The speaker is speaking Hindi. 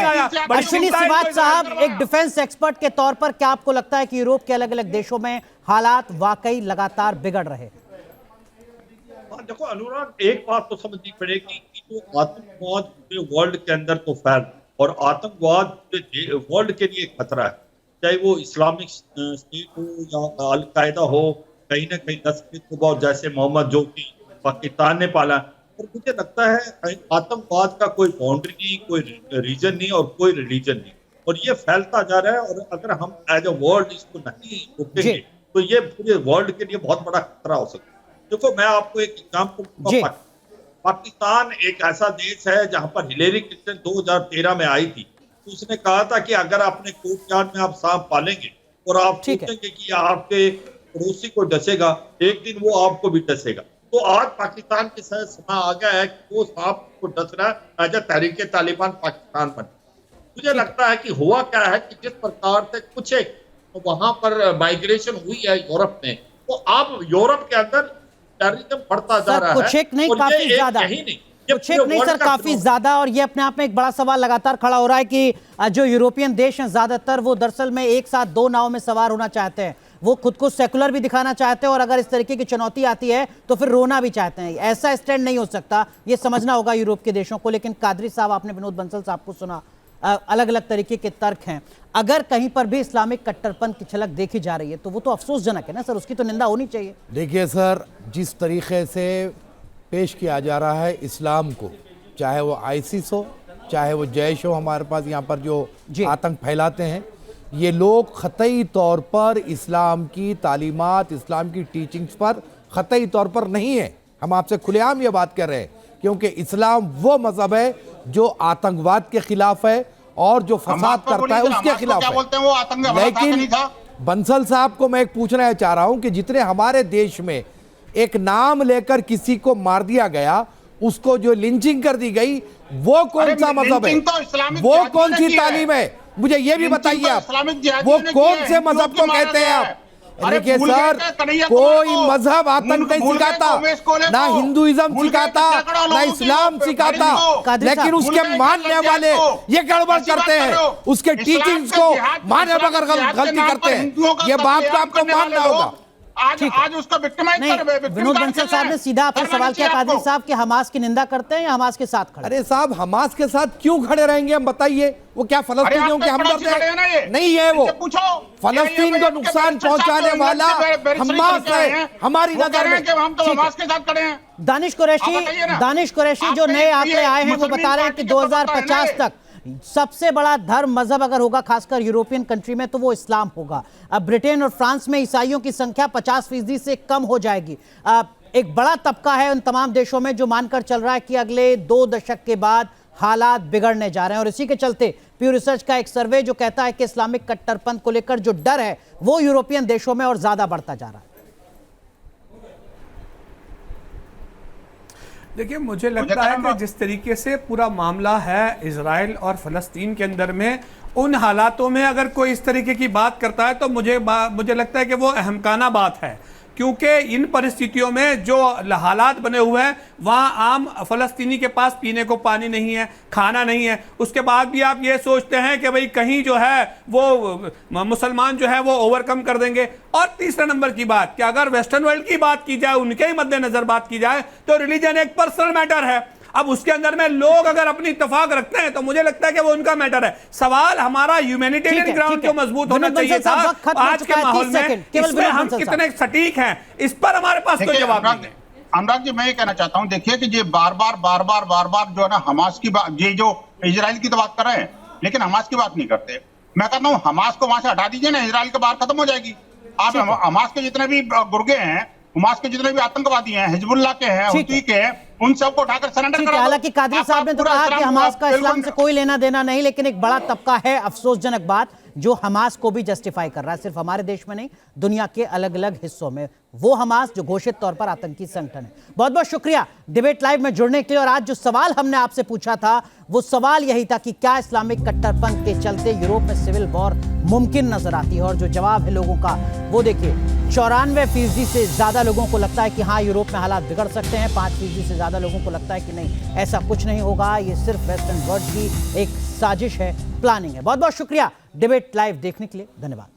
आया। अश्विनी श्रीवास्तव साहब, एक डिफेंस एक्सपर्ट के तौर पर क्या आपको लगता है कि यूरोप के अलग अलग देशों में हालात वाकई लगातार बिगड़ रहे? देखो अनुराग, एक बात तो समझनी पड़ेगी कि जो आतंकवाद पूरे वर्ल्ड के अंदर तो फैल, और आतंकवाद पूरे वर्ल्ड के लिए खतरा है, चाहे वो इस्लामिक स्टेट हो या अल कायदा हो, कहीं ना कहीं दहशत जैसे मोहम्मद जो कि पाकिस्तान ने पाला। और मुझे लगता है आतंकवाद का कोई बाउंड्री नहीं, कोई रीजन नहीं और कोई रिलीजन नहीं, और ये फैलता जा रहा है। और अगर हम एज अ वर्ल्ड इसको नहीं रोकेंगे तो ये पूरे वर्ल्ड के लिए बहुत बड़ा खतरा हो सकता है। देखो, मैं आपको एक एग्जाम्पल दूंगा। पाकिस्तान एक ऐसा देश है जहां पर हिलेरी क्लिंटन 2013 में आई थी, तो उसने कहा था कि अगर अपने कोर्टयार्ड में आप सांप पालेंगे और आप सोचेंगे कि आपके पड़ोसी को डसेगा, एक दिन वो आपको भी डसेगा। तो आज पाकिस्तान के साथ समय आ गया है कि वो सांप को डस रहा है, एज अ तहरीके तालिबान पाकिस्तान बन। मुझे लगता है कि हुआ क्या है कि जिस प्रकार से कुछ वहां पर माइग्रेशन हुई है यूरोप में, तो अब यूरोप के अंदर टेररिज्म बढ़ता जा रहा है। कुछ एक नहीं, काफी ज्यादा, कुछ एक नहीं सर, काफी ज्यादा। और ये अपने आप में एक बड़ा सवाल लगातार खड़ा हो रहा है कि जो यूरोपियन देश हैं ज्यादातर, वो दरअसल में एक साथ दो नाव में सवार होना चाहते हैं। वो खुद को सेकुलर भी दिखाना चाहते हैं, और अगर इस तरीके की चुनौती आती है तो फिर रोना भी चाहते हैं। ऐसा स्टैंड नहीं हो सकता, ये समझना होगा यूरोप के देशों को। लेकिन कादरी साहब, आपने विनोद बंसल साहब को सुना, अलग अलग तरीके के तर्क हैं। अगर कहीं पर भी इस्लामिक कट्टरपंथ की झलक देखी जा रही है तो वो तो अफसोसजनक है ना सर, उसकी तो निंदा होनी चाहिए। देखिए सर, जिस तरीके से पेश किया जा रहा है इस्लाम को, चाहे वो आईसिस हो, चाहे वो जैश हो, हमारे पास यहाँ पर जो आतंक फैलाते हैं, ये लोग ख़तई तौर पर इस्लाम की तालीमात, इस्लाम की टीचिंग्स पर ख़तई तौर पर नहीं है। हम आपसे खुलेआम ये बात कर रहे हैं, क्योंकि इस्लाम वो मज़हब है जो आतंकवाद के खिलाफ है और जो फसाद करता है उसके खिलाफ है। लेकिन बंसल साहब को मैं एक पूछना चाह रहा हूं कि जितने हमारे देश में एक नाम लेकर किसी को मार दिया गया, उसको जो लिंचिंग कर दी गई, वो कौन सा मजहब है, वो कौन सी तालीम है, मुझे ये भी बताइए आप, वो कौन से मजहब को कहते हैं आप? देखिए सर, कोई मजहब आतंक नहीं सिखाता, ना हिंदुइज्म सिखाता, ना इस्लाम सिखाता, लेकिन उसके मानने वाले ये गड़बड़ करते हैं, उसके टीचिंग्स को मानने बगैर गलती करते हैं। ये बात को आपको मानना होगा। आज उसका विक्टिमाइज कर। विनोद बंसल साहब ने सीधा आपसे सवाल किया कादरी साहब कि हमास की निंदा करते हैं या हमास के साथ खड़े? अरे साहब, हमास के साथ क्यों खड़े रहेंगे हम, बताइए। वो क्या फलस्तीनियों के हमदर्द नहीं है? वो फलस्तीन को नुकसान पहुंचाने वाला हमास है हमारी नजर में। हम तो हमास के साथ खड़े हैं। दानिश कुरैशी जो नए आंकड़े आए हैं वो बता रहे हैं कि 2050 तक सबसे बड़ा धर्म मजहब अगर होगा, खासकर यूरोपियन कंट्री में, तो वो इस्लाम होगा। अब ब्रिटेन और फ्रांस में ईसाइयों की संख्या 50% से कम हो जाएगी। एक बड़ा तबका है उन तमाम देशों में जो मानकर चल रहा है कि अगले 2 दशक के बाद हालात बिगड़ने जा रहे हैं। और इसी के चलते प्यू रिसर्च का एक सर्वे जो कहता है कि इस्लामिक कट्टरपंथ को लेकर जो डर है वो यूरोपियन देशों में और ज्यादा बढ़ता जा रहा है। देखिए, मुझे लगता है कि जिस तरीके से पूरा मामला है इजराइल और फ़लस्तीन के अंदर में, उन हालातों में अगर कोई इस तरीके की बात करता है तो मुझे लगता है कि वो अहमकाना बात है, क्योंकि इन परिस्थितियों में जो हालात बने हुए हैं, वहाँ आम फ़लस्तीनी के पास पीने को पानी नहीं है, खाना नहीं है। उसके बाद भी आप ये सोचते हैं कि भाई कहीं जो है वो मुसलमान जो है वो ओवरकम कर देंगे। और तीसरा नंबर की बात कि अगर वेस्टर्न वर्ल्ड की बात की जाए, उनके ही मद्देनजर बात की जाए, तो रिलीजन एक पर्सनल मैटर है। अब उसके अंदर में लोग अगर अपनी इत्तेफाक रखते हैं तो मुझे लगता है कि वो उनका मैटर है। सवाल हमारा ह्यूमैनिटेरियन ग्राउंड जो मजबूत होना चाहिए था, आज के माहौल में इसमें हम कितने सटीक हैं, इस पर हमारे पास कोई जवाब नहीं है। अनुराग जी, मैं ये कहना चाहता हूं, देखिए कि ये बार बार जो है ना हमास की बात, ये जो इजराइल की तो बात कर रहे हैं लेकिन हमास की बात नहीं करते। मैं कहता हूँ हमास को वहां से हटा दीजिए ना, इजराइल के बाहर खत्म हो जाएगी। आप हमास के जितने भी गुर्गे हैं, हमास के जितने भी आतंकवादी हैं, हिजबुल्लाह के हैं, हुती के हैं, उन सबको उठाकर सरेंडर करा दो। हालांकि कादरी साहब ने तो कहा कि हमास का इस्लाम से कोई लेना देना नहीं, लेकिन एक बड़ा तबका है, अफसोसजनक बात, जो हमास को भी जस्टिफाई कर रहा है, सिर्फ हमारे देश में नहीं, दुनिया के अलग अलग हिस्सों में। वो हमास जो घोषित तौर पर आतंकी संगठन है। बहुत बहुत शुक्रिया डिबेट लाइव में जुड़ने के लिए। और आज जो सवाल हमने आपसे पूछा था वो सवाल यही था कि क्या इस्लामिक कट्टरपंथ के चलते यूरोप में सिविल वॉर मुमकिन नजर आती है? और जो जवाब है लोगों का वो देखिए, 94% से ज्यादा लोगों को लगता है कि हाँ यूरोप में हालात बिगड़ सकते हैं, 5% से ज्यादा लोगों को लगता है कि नहीं ऐसा कुछ नहीं होगा, ये सिर्फ वेस्टर्न वर्ल्ड की एक साजिश है, प्लानिंग है। बहुत बहुत शुक्रिया डिबेट लाइव देखने के लिए, धन्यवाद।